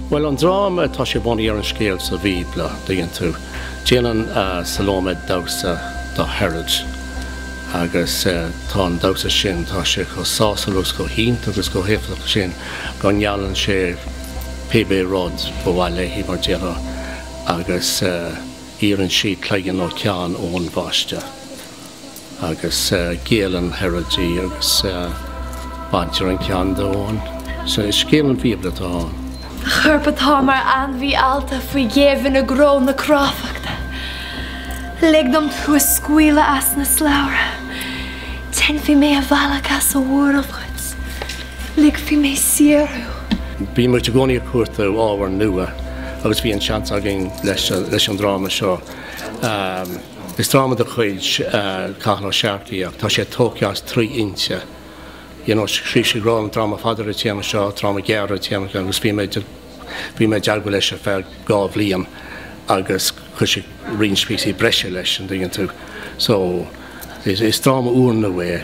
Well, an drama tá sé bunaithe ar an scéal sa bhíbla daon tú. Déanann Salómé dogsa do Herod agus tá an dogsa sin tá sé go sásalús go hínt agus go héflach sin go ngeallann sé PB rod go bhhail léithí mar déanna agus írann siad cleigean ó ceann ón bhaiste agus géalann Herodí agus baidir an ceann dóin. So is scéal an bhíbla tá. Churpa tá mar anmhí alta faoi géimhin na gró na cráfachta. Ligdom tú a scuile as na sláire. Ten fi mé a bhealach as a bhuaralchuid. Lig fi mé siarú. Bí mar te gcónaí a cuairta ábhar nua agus bhí an seans agin leis an dráma seo. Is dráma de chuid Cathal Ó Searcaigh ach tá sé tógheas 3 inche. Srí sé grá an drama fadar a téama seo, drama gearra a téama agus bhí mé dealga leis a fear 2 bhliain agus chu sé rinspíí breise leis an dingin tú. So is drama úrna bhé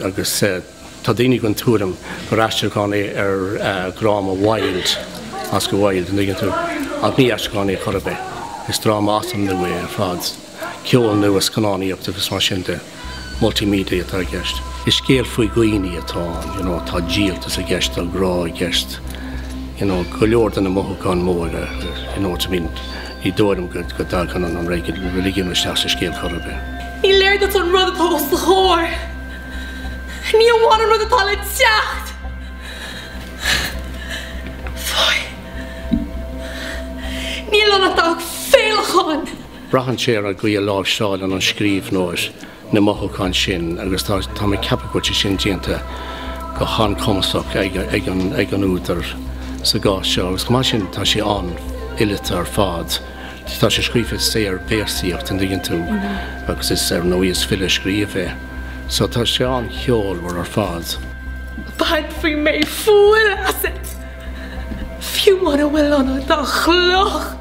agus tá daoine gon túram go ráisteáin ar gráma wild as go wild an dingin tú. A ní eistáin é chorbe. Is drama asam na bhé ar fad. Ceol nuas canáíocht agus mar sin de multimédia atá gceist. Is scéal faoi gaoine atá, tá díaltas a gceist a grá a gceist. Go leor den na mothúcháin móra, í dóirim go daghan an religiún isteach sa scéal chorbe. Ní léir dat an rud atá os na chóir. Ní amháin an rud atá le teacht. Fáin. Níl an atá féalacháin. Brachan sé a go a láh seáil an scríomh nóir na mothúcháin sin agus tá mé ceapacúte sin déanta go chan cumasach ag an údar sa gá seo. Agus go sin tá sé an ilite ar fad. Tá sé scríomh sé ar béirsíocht an dingin tú agus is ar nóíos fille scríomh é. So tá sé an cheolhar ar fad. Baid faoi mé fuair as it. Fiú mana bhfuil anna dá chloch.